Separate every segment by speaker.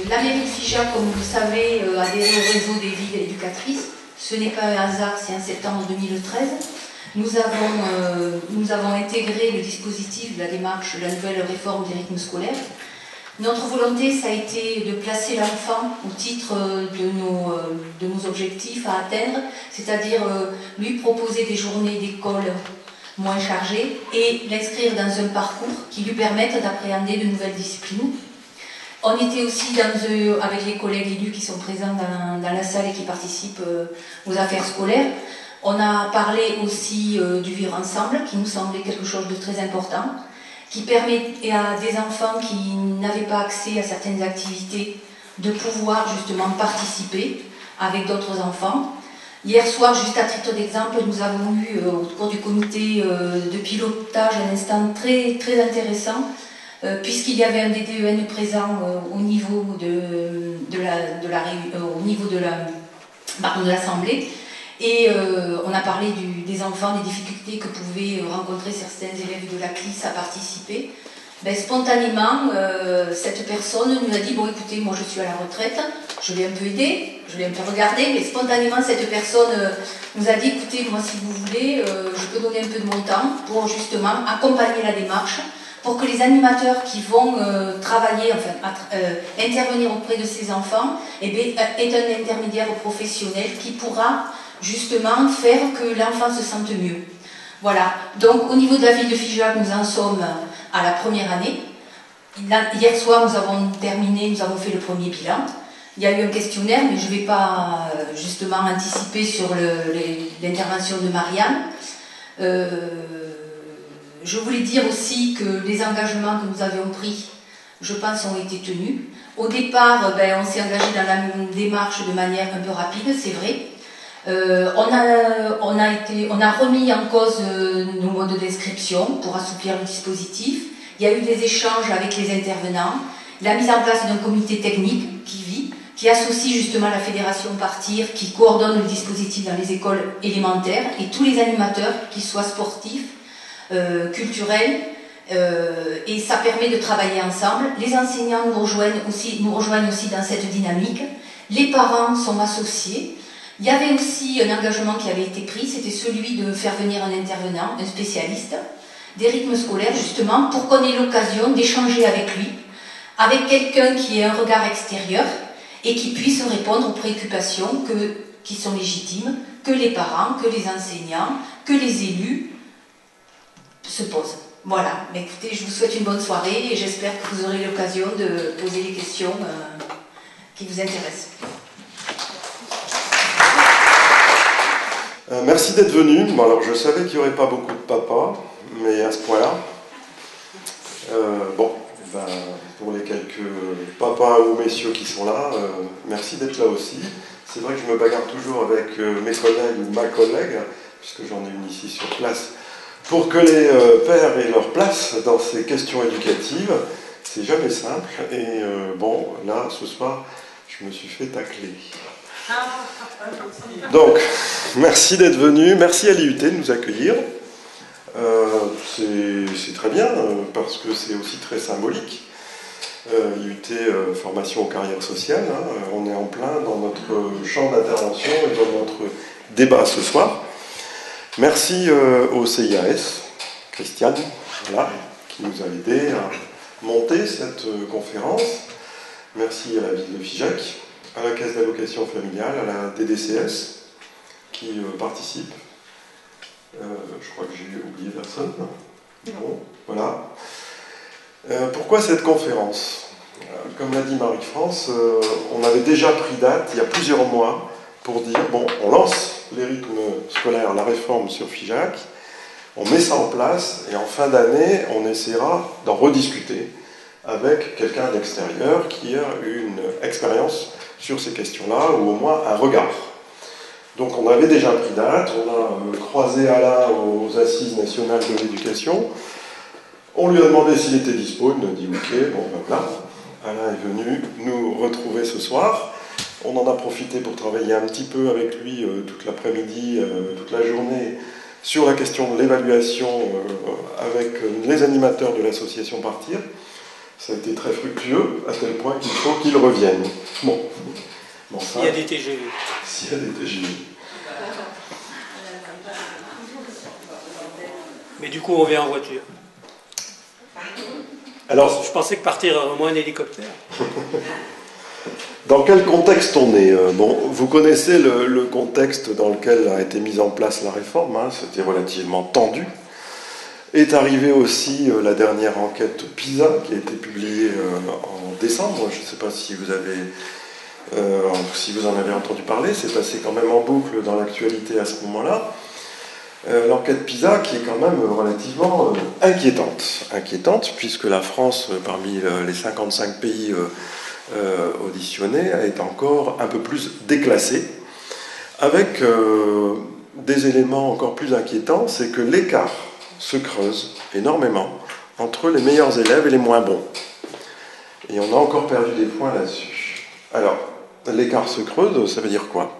Speaker 1: La mairie de Figeac, comme vous le savez, adhéré au réseau des villes éducatrices. Ce n'est pas un hasard, c'est en septembre 2013. Nous avons intégré le dispositif de la démarche de la nouvelle réforme des rythmes scolaires. Notre volonté, ça a été de placer l'enfant au titre de nos objectifs à atteindre, c'est-à-dire lui proposer des journées d'école moins chargées et l'inscrire dans un parcours qui lui permette d'appréhender de nouvelles disciplines. On était aussi avec les collègues élus qui sont présents dans la salle et qui participent aux affaires scolaires. On a parlé aussi du vivre ensemble, qui nous semblait quelque chose de très important, qui permet à des enfants qui n'avaient pas accès à certaines activités de pouvoir justement participer avec d'autres enfants. Hier soir, juste à titre d'exemple, nous avons eu au cours du comité de pilotage un instant très, très intéressant, puisqu'il y avait un DDEN présent au niveau de l'Assemblée. Et on a parlé des enfants, des difficultés que pouvaient rencontrer certains élèves de la CLIS à participer. Ben, spontanément, cette personne nous a dit, bon écoutez, moi je suis à la retraite, je l'ai un peu aidé, je l'ai un peu regardé, mais spontanément cette personne nous a dit, écoutez, moi si vous voulez, je peux donner un peu de mon temps pour justement accompagner la démarche, pour que les animateurs qui vont travailler, intervenir auprès de ces enfants, eh bien, aient un intermédiaire professionnel qui pourra justement faire que l'enfant se sente mieux. Voilà, donc au niveau de la ville de Figeac, nous en sommes à la première année. Hier soir, nous avons terminé, nous avons fait le premier bilan. Il y a eu un questionnaire, mais je ne vais pas justement anticiper sur l'intervention de Marianne. Je voulais dire aussi que les engagements que nous avions pris, je pense, ont été tenus. Au départ, on s'est engagé dans la démarche de manière un peu rapide, c'est vrai. On a remis en cause nos modes d'inscription pour assouplir le dispositif. Il y a eu des échanges avec les intervenants, la mise en place d'un comité technique qui associe justement la fédération Partir, qui coordonne le dispositif dans les écoles élémentaires, et tous les animateurs, qu'ils soient sportifs, culturels, et ça permet de travailler ensemble. Les enseignants nous rejoignent aussi dans cette dynamique. Les parents sont associés. Il y avait aussi un engagement qui avait été pris, c'était celui de faire venir un intervenant, un spécialiste des rythmes scolaires, justement, pour qu'on ait l'occasion d'échanger avec lui, avec quelqu'un qui ait un regard extérieur et qui puisse répondre aux préoccupations qui sont légitimes, que les parents, que les enseignants, que les élus se posent. Voilà, mais écoutez, je vous souhaite une bonne soirée et j'espère que vous aurez l'occasion de poser les questions qui vous intéressent.
Speaker 2: Merci d'être venu. Bon, alors je savais qu'il n'y aurait pas beaucoup de papas, mais à ce point-là, pour les quelques papas ou messieurs qui sont là, merci d'être là aussi. C'est vrai que je me bagarre toujours avec mes collègues ou ma collègue, puisque j'en ai une ici sur place, pour que les pères aient leur place dans ces questions éducatives. C'est jamais simple. Et là, ce soir, je me suis fait tacler. Donc, merci d'être venu, merci à l'IUT de nous accueillir. C'est très bien, parce que c'est aussi très symbolique. IUT, formation aux carrières sociales, on est en plein dans notre champ d'intervention et dans notre débat ce soir. Merci au CIAS, Christiane, qui nous a aidés à monter cette conférence. Merci à la ville de Figeac, à la Caisse d'allocation familiale, à la DDCS qui participe. Je crois que j'ai oublié personne. Bon, voilà. Pourquoi cette conférence? Comme l'a dit Marie-France, on avait déjà pris date il y a plusieurs mois pour dire, bon, on lance les rythmes scolaires, la réforme sur Figeac, on met ça en place et en fin d'année, on essaiera d'en rediscuter avec quelqu'un d'extérieur qui a une expérience sur ces questions-là, ou au moins un regard. Donc on avait déjà pris date, on a croisé Alain aux Assises nationales de l'éducation, on lui a demandé s'il était dispo, il nous a dit ok, bon ben voilà, Alain est venu nous retrouver ce soir, on en a profité pour travailler un petit peu avec lui toute l'après-midi, toute la journée, sur la question de l'évaluation avec les animateurs de l'association Partir. Ça a été très fructueux, à tel point qu'il faut qu'ils reviennent. Bon.
Speaker 3: S'il y a des TGV.
Speaker 2: S'il y a des TGV.
Speaker 3: Mais du coup, on vient en voiture.
Speaker 2: Alors,
Speaker 3: je pensais que partir au moins un hélicoptère.
Speaker 2: Dans quel contexte on est? Bon, vous connaissez le contexte dans lequel a été mise en place la réforme, hein, c'était relativement tendu. Est arrivée aussi la dernière enquête PISA qui a été publiée en décembre. Je ne sais pas si vous en avez entendu parler, c'est passé quand même en boucle dans l'actualité à ce moment-là. L'enquête PISA qui est quand même relativement inquiétante, puisque la France, parmi les 55 pays auditionnés, a été encore un peu plus déclassée, avec des éléments encore plus inquiétants, c'est que l'écart se creuse énormément entre les meilleurs élèves et les moins bons. Et on a encore perdu des points là-dessus. Alors, l'écart se creuse, ça veut dire quoi?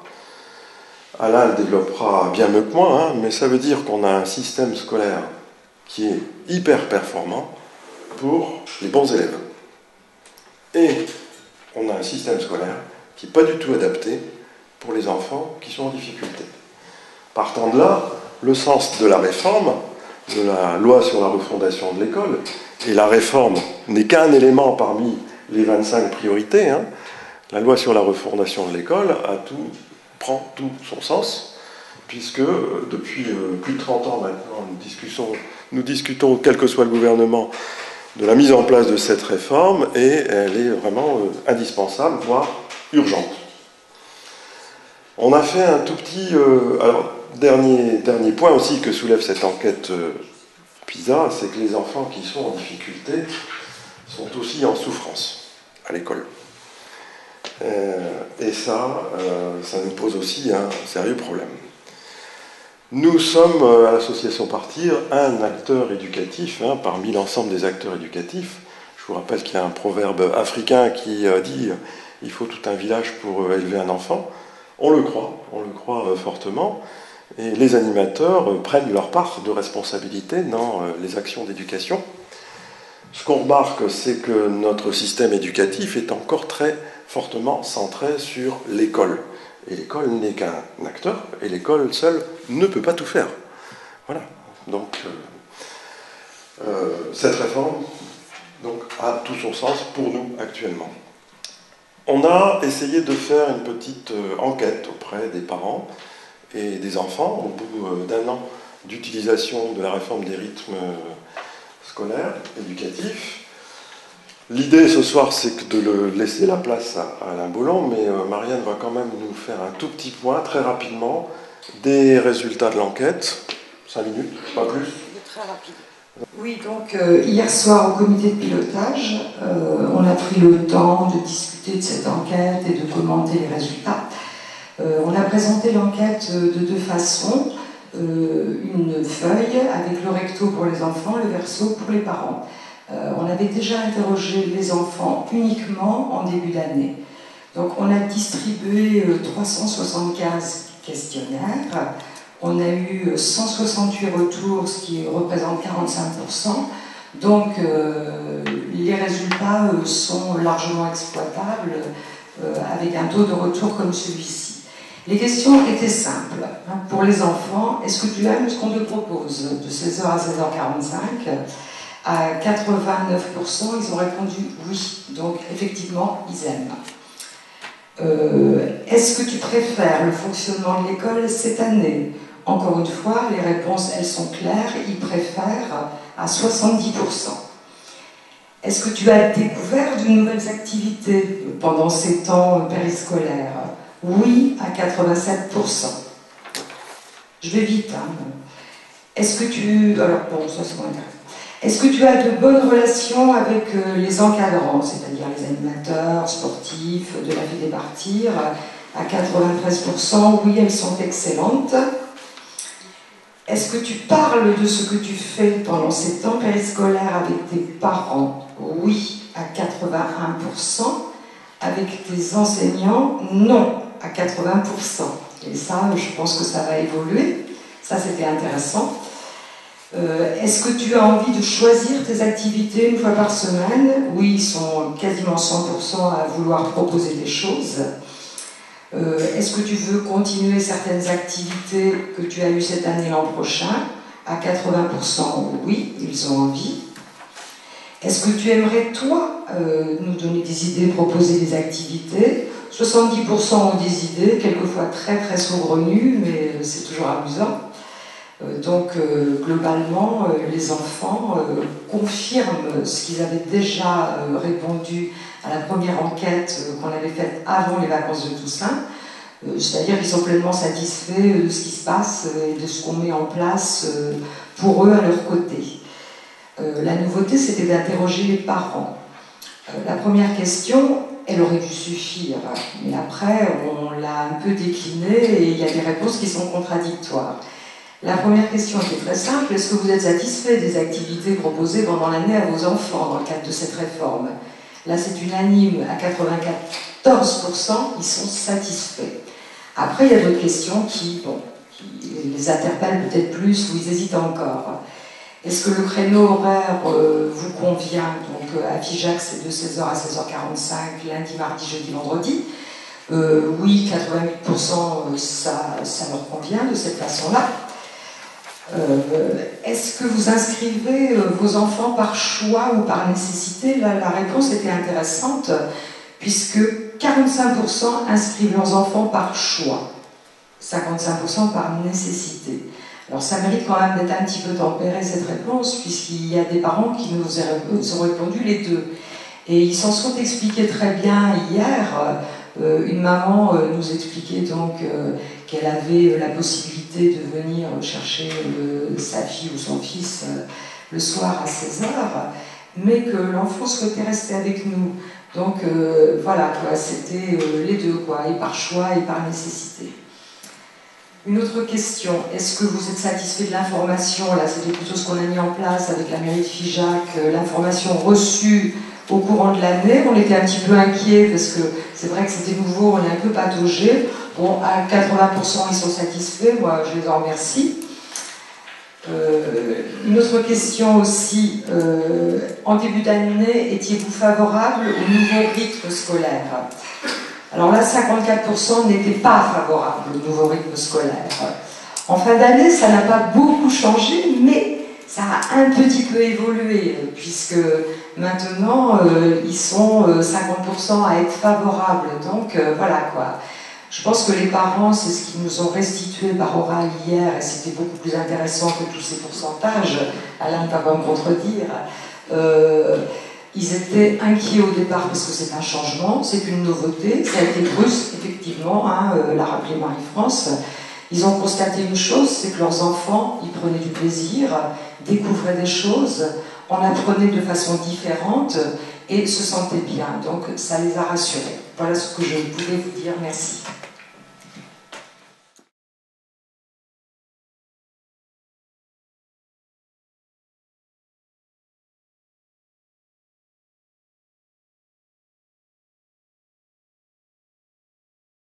Speaker 2: Alain le développera bien mieux que moi, hein, mais ça veut dire qu'on a un système scolaire qui est hyper performant pour les bons élèves. Et on a un système scolaire qui n'est pas du tout adapté pour les enfants qui sont en difficulté. Partant de là, le sens de la réforme, de la loi sur la refondation de l'école, et la réforme n'est qu'un élément parmi les 25 priorités, hein, la loi sur la refondation de l'école prend tout son sens, puisque depuis plus de 30 ans maintenant, nous discutons, quel que soit le gouvernement, de la mise en place de cette réforme, et elle est vraiment indispensable, voire urgente. On a fait un tout petit... alors, dernier point aussi que soulève cette enquête PISA, c'est que les enfants qui sont en difficulté sont aussi en souffrance à l'école. Et ça nous pose aussi un sérieux problème. Nous sommes, à l'association Partir, un acteur éducatif, hein, parmi l'ensemble des acteurs éducatifs. Je vous rappelle qu'il y a un proverbe africain qui dit « il faut tout un village pour élever un enfant ». On le croit fortement. Et les animateurs prennent leur part de responsabilité dans les actions d'éducation. Ce qu'on remarque, c'est que notre système éducatif est encore très fortement centré sur l'école. Et l'école n'est qu'un acteur, et l'école seule ne peut pas tout faire. Voilà. Donc, cette réforme a tout son sens pour nous actuellement. On a essayé de faire une petite enquête auprès des parents et des enfants au bout d'un an d'utilisation de la réforme des rythmes scolaires, éducatifs. L'idée ce soir, c'est de laisser la place à Alain Boland, mais Marianne va quand même nous faire un tout petit point, très rapidement, des résultats de l'enquête. 5 minutes, pas plus.
Speaker 4: Très rapide.
Speaker 5: Oui, donc hier soir au comité de pilotage, on a pris le temps de discuter de cette enquête et de commenter les résultats. On a présenté l'enquête de deux façons. Une feuille avec le recto pour les enfants, le verso pour les parents. On avait déjà interrogé les enfants uniquement en début d'année. Donc on a distribué 375 questionnaires. On a eu 168 retours, ce qui représente 45%. Donc les résultats sont largement exploitables avec un taux de retour comme celui-ci. Les questions étaient simples. Pour les enfants, est-ce que tu aimes ce qu'on te propose de 16h à 16h45 ? À 89%, ils ont répondu oui. Donc effectivement, ils aiment. Est-ce que tu préfères le fonctionnement de l'école cette année ? Encore une fois, les réponses, elles sont claires. Ils préfèrent à 70%. Est-ce que tu as découvert de nouvelles activités pendant ces temps périscolaires ? Oui, à 87%. Je vais vite. Hein. Est-ce que tu... Alors, bon, ça c'est moins intéressant. Est-ce que tu as de bonnes relations avec les encadrants, c'est-à-dire les animateurs sportifs de la vie des Partir? À 93%, oui, elles sont excellentes. Est-ce que tu parles de ce que tu fais pendant ces temps périscolaires avec tes parents? Oui, à 81%. Avec tes enseignants? Non, à 80%. Et ça, je pense que ça va évoluer. Ça, c'était intéressant. Est-ce que tu as envie de choisir tes activités une fois par semaine? Oui, ils sont quasiment 100% à vouloir proposer des choses. Est-ce que tu veux continuer certaines activités que tu as eues cette année l'an prochain? À 80%, oui, ils ont envie. Est-ce que tu aimerais, toi, nous donner des idées, proposer des activités? 70% ont des idées, quelquefois très très saugrenues, mais c'est toujours amusant. Donc, globalement, les enfants confirment ce qu'ils avaient déjà répondu à la première enquête qu'on avait faite avant les vacances de Toussaint. C'est-à-dire qu'ils sont pleinement satisfaits de ce qui se passe et de ce qu'on met en place pour eux à leur côté. La nouveauté, c'était d'interroger les parents. La première question, elle aurait dû suffire, mais après, on l'a un peu déclinée et il y a des réponses qui sont contradictoires. La première question était très simple: est-ce que vous êtes satisfait des activités proposées pendant l'année à vos enfants dans le cadre de cette réforme? Là, c'est unanime, à 94%, ils sont satisfaits. Après, il y a d'autres questions qui les interpellent peut-être plus ou ils hésitent encore. Est-ce que le créneau horaire vous convient? Donc à Figeac, c'est de 16h à 16h45, lundi, mardi, jeudi, vendredi. Oui, 88%, ça leur convient de cette façon-là. Est-ce que vous inscrivez vos enfants par choix ou par nécessité? Là, la réponse était intéressante, puisque 45% inscrivent leurs enfants par choix, 55% par nécessité. Alors ça mérite quand même d'être un petit peu tempéré, cette réponse, puisqu'il y a des parents qui nous ont répondu les deux. Et ils s'en sont expliqués très bien hier. Une maman nous expliquait donc qu'elle avait la possibilité de venir chercher sa fille ou son fils le soir à 16h, mais que l'enfant souhaitait rester avec nous. Donc voilà, c'était les deux, et par choix et par nécessité. Une autre question, est-ce que vous êtes satisfait de l'information? Là, c'était plutôt ce qu'on a mis en place avec la mairie de Figeac, l'information reçue au courant de l'année. On était un petit peu inquiets parce que c'est vrai que c'était nouveau, on est un peu pataugé. Bon, à 80%, ils sont satisfaits, moi je les en remercie. Une autre question aussi, en début d'année, étiez-vous favorable au nouveau rythme scolaire? Alors là, 54% n'étaient pas favorables au nouveau rythme scolaire. En fin d'année, ça n'a pas beaucoup changé, mais ça a un petit peu évolué, puisque maintenant, ils sont 50% à être favorables. Donc voilà quoi. Je pense que les parents, c'est ce qu'ils nous ont restitué par oral hier, et c'était beaucoup plus intéressant que tous ces pourcentages. Alain ne va pas me contredire. Ils étaient inquiets au départ parce que c'est un changement, c'est une nouveauté, ça a été brusque, effectivement, l'a rappelé Marie-France. Ils ont constaté une chose, c'est que leurs enfants, ils prenaient du plaisir, découvraient des choses, en apprenaient de façon différente et se sentaient bien. Donc ça les a rassurés. Voilà ce que je pouvais vous dire. Merci.